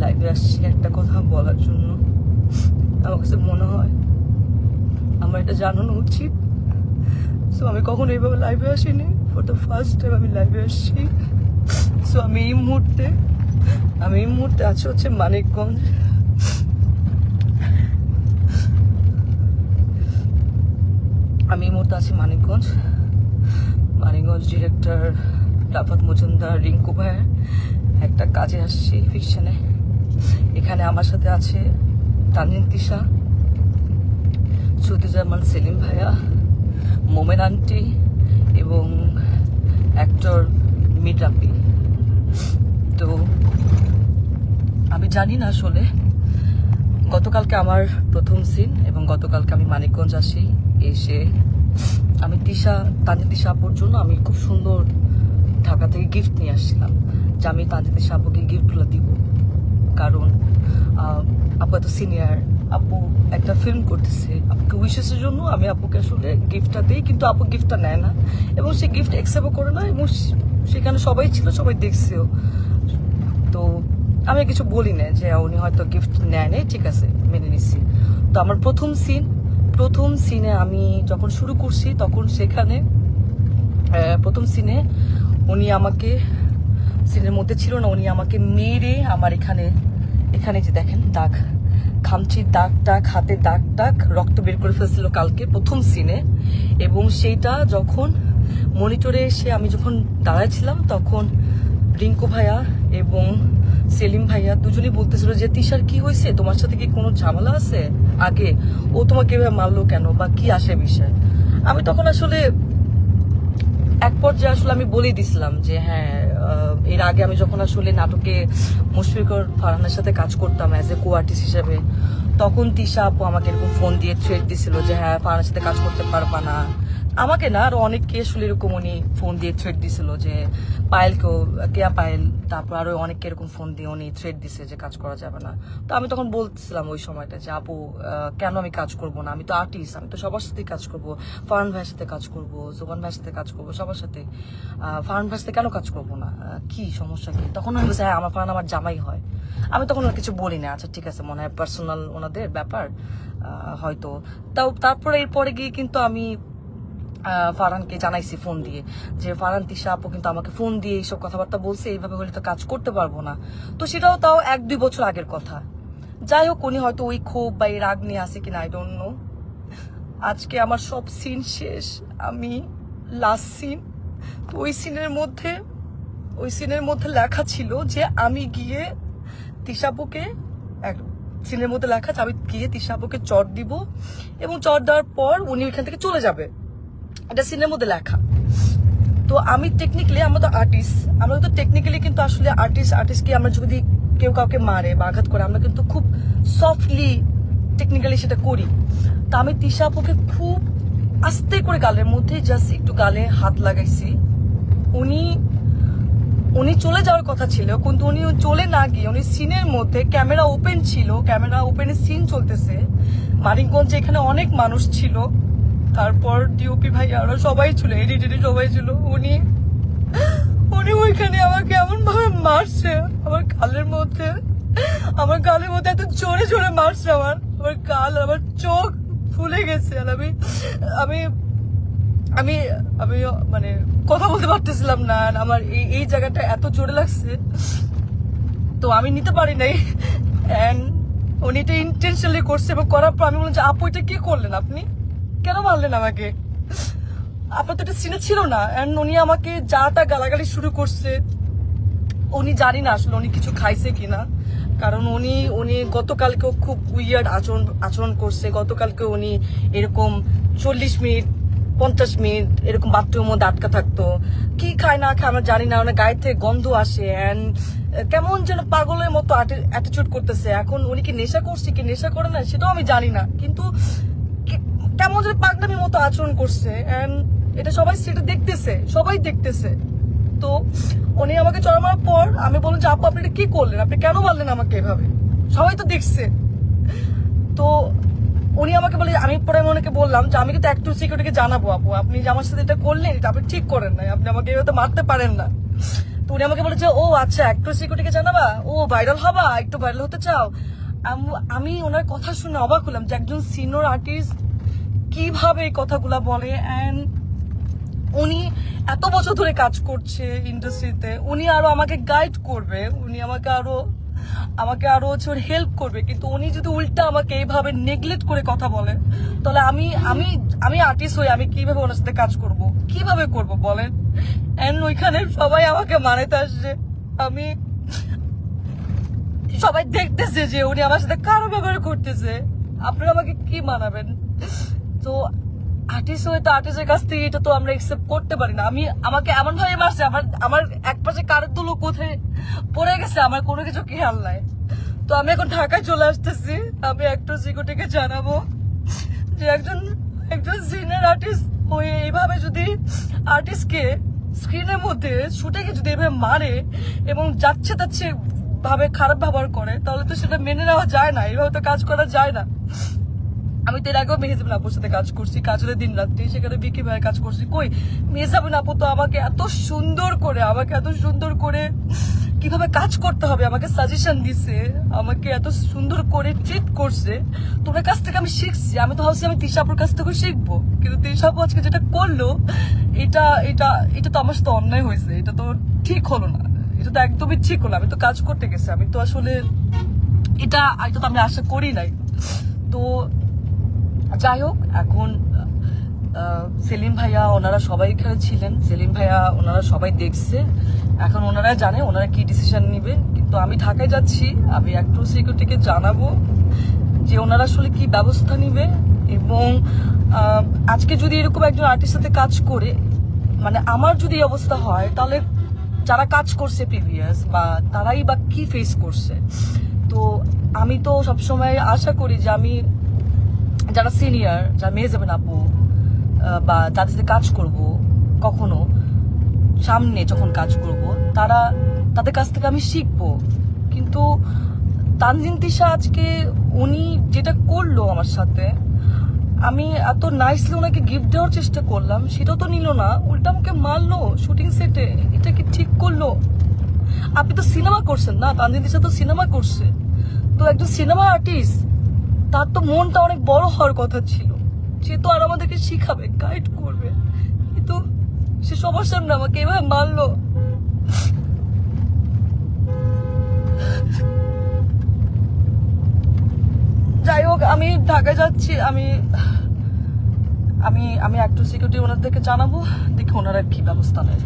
লাইভে আসছি একটা কথা বলার জন্য। আমার কাছে মনে হয় আমার এটা জানানো উচিত। সো আমি কখনো এইভাবে লাইভে আসিনি, ফর দ্য ফার্স্ট টাইম আমি লাইভে আসছি। সো আমি এই মুহূর্তে আছি হচ্ছে মানিকগঞ্জ। আমি এই মুহূর্তে আছি মানিকগঞ্জ ডিরেক্টর রাফাত মজুমদার রিঙ্কু ভাইয়ের একটা কাজে আসছি ফিকশনে। এখানে আমার সাথে আছে তানজিন তিশা, সুদুজ্জামান সেলিম ভাইয়া, মোমেন আন্টি এবং অ্যাক্টর মিরাপি। তো আমি জানি না আসলে গতকালকে আমার প্রথম সিন এবং গতকালকে আমি মানিকগঞ্জ আসি। এসে আমি তানজিন তিশা আপুর জন্য আমি খুব সুন্দর ঢাকা থেকে গিফট নিয়ে আসছিলাম যে আমি তানজিন তিশা আপুকে গিফটগুলো দিব, কারণ আপু এত সিনিয়র, আপু একটা ফিল্ম করতেছে, আপুকে উইশেসের জন্য আমি আপুকে আসলে গিফটটা দিই, কিন্তু আপু গিফটটা নেয় না এবং সে গিফট অ্যাকসেপ্টও করে না এবং সেখানে সবাই ছিল, সবাই দেখছেও। তো আমি কিছু বলি না যে উনি হয়তো গিফট নেয় নেই, ঠিক আছে মেনে নিচ্ছি। তো আমার প্রথম সিনে আমি যখন শুরু করছি তখন সেখানে প্রথম সিনে উনি আমাকে, সিনের মধ্যে ছিল না, উনি আমাকে মেরে আমার এখানে যে দেখেন দাগ, খামচির দাগ হাতে দাগ রক্ত বের করে ফেলছিল কালকে প্রথম সিনে। এবং সেইটা যখন মনিটরে এসে আমি যখন দাঁড়াইছিলাম তখন রিঙ্কু ভাইয়া এবং সেলিম ভাইয়া দুজনেই বলতেছিল যে তিশার কি হয়েছে, তোমার সাথে কি কোনো ঝামেলা আছে আগে, ও তোমাকে এভাবে মারলো কেন বা কি আসে বিষয়। আমি তখন আসলে এক পর্যায়ে আসলে আমি বলেই দিছিলাম যে হ্যাঁ, এর আগে আমি যখন আসলে নাটকে মুশফিকুর ফারহানের সাথে কাজ করতাম অ্যাজ এ কো আর্টিস্ট হিসেবে, তখন তিশা আপু আমাকে এরকম ফোন দিয়ে থ্রেট দিছিল যে হ্যাঁ ফারহানের সাথে কাজ করতে পারবা না। আমাকে না, আরো অনেককে আসলে এরকম উনি ফোন দিয়ে থ্রেট দিছিল যে পায়েলকেও, কেয়া পায়েল, তারপর আরো অনেককে এরকম ফোন দিয়ে উনি থ্রেট দিছে যে কাজ করা যাবে না। তো আমি তখন বলছিলাম ওই সময়টা যে আপু কেন আমি কাজ করব না, আমি তো আর্টিস্ট, আমি তো সবার সাথে কাজ করব, ফারহান ভাইয়ের সাথে কাজ করব, জোবান ভাইয়ের সাথে কাজ করব, সবার সাথে। ফারহান ভাইয়ের সাথে কেন কাজ করব না, কি সমস্যা কি? তখন আমি বলছি হ্যাঁ আমার ফারহান আমার জামাই হয়। আমি তখন আর কিছু বলি না, আচ্ছা ঠিক আছে মনে হয় পার্সোনাল ওনাদের ব্যাপার হয়তো। তারপরে এরপরে গিয়ে কিন্তু আমি ফারহানকে জানাইছি ফোন দিয়ে যে ফারহান তিশা আপু কিন্তু আমাকে ফোন দিয়ে এইসব কথাবার্তা বলছে, এইভাবে হলে তো কাজ করতে পারবো না। তো সেটাও তাও 1-2 বছর আগের কথা। যাই হোক, উনি হয়তো ওই ক্ষোভ বা এই রাগ নিয়ে আসে কিনা আই ডোন্ট নো। আজকে আমার সব সিন শেষ, আমি লাস্ট সিন। তো ওই সিনের মধ্যে লেখা ছিল যে আমি গিয়ে তিশাপুকে, সিনের মধ্যে লেখা যে আমি গিয়ে তিশাপুকে চট দিব এবং চট দেওয়ার পর উনি ওইখান থেকে চলে যাবে, এটা সিনের মধ্যে লেখা। তো আমি টেকনিক্যালি, আমরা তো আর্টিস্ট, আমরা তো টেকনিক্যালি কিন্তু আসলে আর্টিস্টকে আমরা যদি কেউ কাউকে মারে বা আঘাত করে আমরা কিন্তু খুব সফটলি টেকনিক্যালি সেটা করি। তো আমি তিশা আপুকে খুব আস্তে করে গালের মধ্যে জাস্ট একটু গালে হাত লাগাইছি। উনি চলে যাওয়ার কথা ছিল, কিন্তু উনি চলে না গিয়ে উনি সিনের মধ্যে, ক্যামেরা ওপেন ছিল, ক্যামেরা ওপেনে সিন চলতেছে মানিকগঞ্জে, এখানে অনেক মানুষ ছিল, তারপর ডিওপি ভাই আরো সবাই ছিল, এডিটর সবাই ছিল, উনি ওইখানে আমাকে এমন ভাবে মারছে আমার গালের মধ্যে এত জোরে জোরে মারছে আমার গাল, আমার চোখ ফুলে গেছে। আর আমি আমি আমি মানে কথা বলতে পারতেছিলাম না, আমার এই জায়গাটা এত জোরে লাগছে, তো আমি নিতে পারি নাই। এন্ড উনি এটা ইন্টেনশনালি করছে এবং করার পর আমি বললাম যে আপু এটা কি করলেন, আপনি কেন মারলেন আমাকে, আপনার তো এটা সিনে ছিল না। এন্ড উনি আমাকে যা তা গালাগালি শুরু করছে। উনি জানি না আসলে উনি কিছু খাইছে কিনা, কারণ উনি গতকালকেও খুব উইয়ার্ড আচরণ করছে। গতকালকে উনি এরকম 40 মিনিট 50 মিনিট এরকম বাথরুমের মধ্যে আটকা থাকতো, কি খায় না খায় আমরা জানি না, ওনার গায়ে থেকে গন্ধ আসে এন্ড কেমন যেন পাগলের মতো অ্যাটিটিউড করতেছে। এখন উনি কি নেশা করছে কি নেশা করে না সেটাও আমি জানি না, কিন্তু কেমন যেন পাগলামির মতো আচরণ করছে এন্ড এটা সবাই দেখতেছে। তো উনি আমাকে চড়া মারার পর আমি বললাম যে আপু আপনি এটা কি করলেন, আপনি কেন মারলেন আমাকে এভাবে, সবাই তো দেখছে। তো উনি আমাকে বলে, আমি পরে ওনাকে বললাম যে আমি কিন্তু একটু সিকিউরিটিকে জানাবো আপু, আপনি যে আমার সাথে এটা করলেন এটা আপনি ঠিক করেন নাই, আপনি আমাকে এভাবে মারতে পারেন না। তো উনি আমাকে বলে যে ও আচ্ছা একটু সিকিউরিটিকে জানাবা, ও ভাইরাল হবা, একটু ভাইরাল হতে চাও। আমি ওনার কথা শুনে অবাক হলাম যে একজন সিনিয়র আর্টিস্ট কিভাবে এই কথাগুলা বলে। অ্যান্ড উনি এত বছর ধরে কাজ করছে ইন্ডাস্ট্রিতে, উনি আরো আমাকে গাইড করবে, উনি আমাকে আরো হচ্ছে হেল্প করবে, কিন্তু উনি যদি উল্টা আমাকে এইভাবে নেগলেক্ট করে কথা বলে, তাহলে আমি আর্টিস্ট হই, আমি কিভাবে ওনার সাথে কাজ করব, কিভাবে করব বলেন। এন্ড ওইখানে সবাই আমাকে মানাতে আসছে, সবাই দেখতেছে যে উনি আমার সাথে কারো ব্যবহার করতেছে, আপনারা আমাকে কি মানাবেন? তো আর্টিস্ট হয়ে তো আর্টিস্টের কাছ থেকে এটা তো আমরা একসেপ্ট করতে পারি না। আমাকে এমন ভাবে মারছে, আমার এক পাশে কারের দুলো কোথায় পড়ে গেছে, আমার কোনো কিছু খেয়াল নাই। তো আমি এখন ঢাকায় চলে আসতেছি, আমি একটু সিকিউরিটিকে জানাবো যে একজন সিনিয়র আর্টিস্ট হয়ে এইভাবে যদি আর্টিস্টকে স্ক্রিনের মধ্যে শুটে যদি এভাবে মারে এবং যাচ্ছে তাচ্ছে ভাবে খারাপ ব্যবহার করে, তাহলে তো সেটা মেনে নেওয়া যায় না, এইভাবে তো কাজ করা যায় না। আমি তো এর আগেও মেহজাবিন আপুর সাথে কাজ করছি, কাজলের দিন রাত্রি, সেখানে বিকি ভাইয়ের কাজ করছি। কই মেহজাবিন আপু তো আমাকে এত সুন্দর করে কিভাবে কাজ করতে হবে আমাকে সাজেশন দিছে, আমাকে এত সুন্দর করে ট্রিট করছে। তোমার কাছ থেকে আমি শিখছি, আমি তো ভাবছি আমি তিশা আপুর কাছ থেকে শিখবো, কিন্তু তিশা আপু আজকে যেটা করলো এটা এটা এটা তো আমার সাথে অন্যায় হয়েছে, এটা তো ঠিক হলো না, এটা তো একদমই ঠিক হলো। আমি তো কাজ করতে গেছি, আমি তো আসলে এটা তো আমি আশা করি নাই। তো যাই হোক, এখন সেলিম ভাইয়া ওনারা সবাই এখানে ছিলেন, সেলিম ভাইয়া ওনারা সবাই দেখছে, এখন ওনারা জানে ওনারা কি ডিসিশন নিবে। কিন্তু আমি ঢাকায় যাচ্ছি, আমি একটু সিকিউরিটিকে জানাবো যে ওনারা আসলে কি ব্যবস্থা নিবে। এবং আজকে যদি এরকম একজন আর্টিস্টের সাথে কাজ করে, মানে আমার যদি এই অবস্থা হয়, তাহলে যারা কাজ করছে প্রিভিয়াস বা তারাই বা কি ফেস করছে। তো আমি তো সবসময় আশা করি যে আমি যারা সিনিয়র, যারা মেহজাবিন আপু বা যাদের সাথে কাজ করব, কখনো সামনে যখন কাজ করব, তাদের কাছ থেকে আমি শিখবো। কিন্তু তানজিন তিশা আজকে উনি যেটা করলো আমার সাথে, আমি এত নাইসলি ওনাকে গিফট দেওয়ার চেষ্টা করলাম, সেটাও তো নিল না, উল্টা আমাকে মারলো শুটিং সেটে। এটা কি ঠিক করলো? আপনি তো সিনেমা করছেন না, তানজিন তিশা তো সিনেমা করছে, তো একজন সিনেমা আর্টিস্ট, তার তো মনটা অনেক বড় হওয়ার কথা ছিল, সে তো আর আমাদেরকে শিখাবে, গাইড করবে, কিন্তু সে সবার সামনে আমাকে এভাবে মারলো। যাই হোক, আমি ঢাকায় যাচ্ছি, আমি একটু সিকিউরিটি ওনাদেরকে জানাবো, দেখি ওনারা কি ব্যবস্থা নেয়।